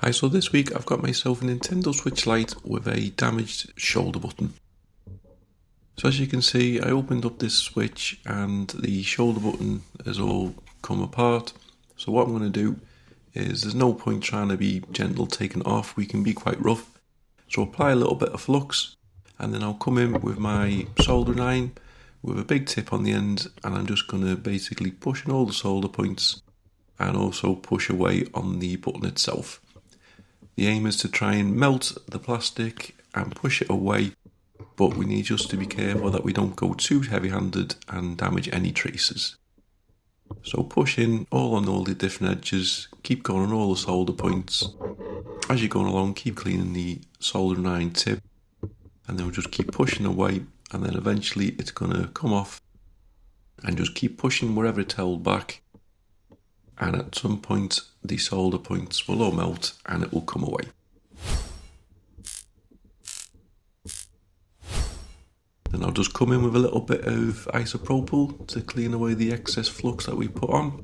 Hi, so this week I've got myself a Nintendo Switch Lite with a damaged shoulder button. So as you can see, I opened up this switch and the shoulder button has all come apart. So what I'm going to do is, there's no point trying to be gentle taking it off, we can be quite rough. So apply a little bit of flux and then I'll come in with my soldering iron with a big tip on the end, and I'm just going to basically push in all the solder points and also push away on the button itself. The aim is to try and melt the plastic and push it away, but we need just to be careful that we don't go too heavy-handed and damage any traces. So push in all on all the different edges, keep going on all the solder points. As you're going along, keep cleaning the soldering iron tip, and then we'll just keep pushing away, and then eventually it's going to come off, and just keep pushing wherever it's held back. And at some point the solder points will all melt and it will come away. Then I'll just come in with a little bit of isopropyl to clean away the excess flux that we put on.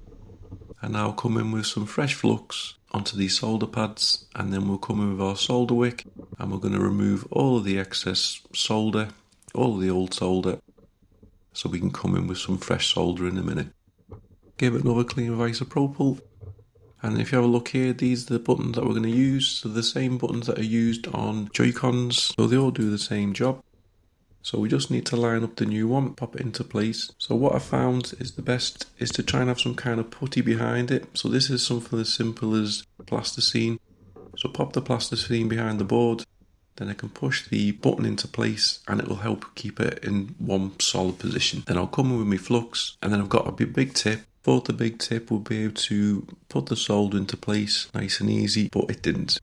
And I'll come in with some fresh flux onto these solder pads, and then we'll come in with our solder wick and we're going to remove all of the excess solder, all of the old solder, so we can come in with some fresh solder in a minute. Give it another clean with isopropyl, and if you have a look here, these are the buttons that we're going to use. So the same buttons that are used on Joycons, so they all do the same job. So we just need to line up the new one, pop it into place. So what I found is the best is to try and have some kind of putty behind it. So this is something as simple as plasticine. So pop the plasticine behind the board, then I can push the button into place and it will help keep it in one solid position. Then I'll come in with my flux, and then I've got a big tip. Thought the big tip would be able to put the solder into place nice and easy, but it didn't.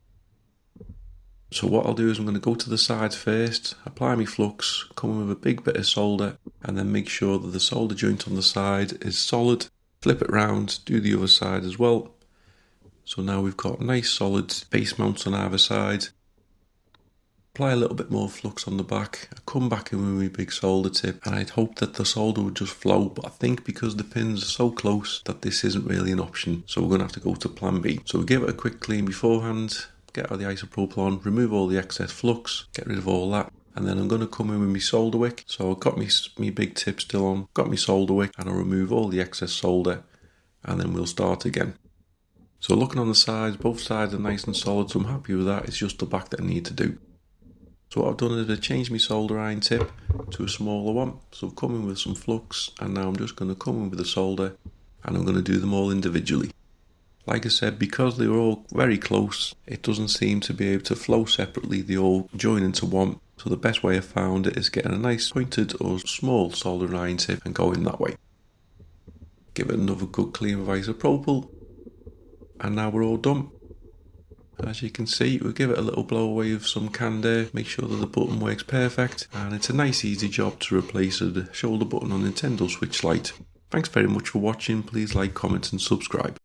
So what I'll do is I'm going to go to the sides first, apply my flux, come in with a big bit of solder, and then make sure that the solder joint on the side is solid. Flip it round, do the other side as well. So now we've got nice solid base mounts on either side. Apply a little bit more flux on the back, I come back in with my big solder tip, and I'd hope that the solder would just flow, but I think because the pins are so close that this isn't really an option, so we're going to have to go to plan B. So we give it a quick clean beforehand, get out the isopropyl on, remove all the excess flux, get rid of all that, and then I'm going to come in with my solder wick. So I've got my big tip still on, got my solder wick, and I'll remove all the excess solder, and then we'll start again. So looking on the sides, both sides are nice and solid, so I'm happy with that. It's just the back that I need to do. So what I've done is I changed my solder iron tip to a smaller one. So I've come in with some flux, and now I'm just going to come in with the solder, and I'm going to do them all individually. Like I said, because they were all very close, it doesn't seem to be able to flow separately, they all join into one. So the best way I found it is getting a nice pointed or small solder iron tip and going that way. Give it another good clean with isopropyl, and now we're all done. As you can see, we'll give it a little blow away with some canned air, make sure that the button works perfect, and it's a nice easy job to replace the shoulder button on Nintendo Switch Lite. Thanks very much for watching, please like, comment and subscribe.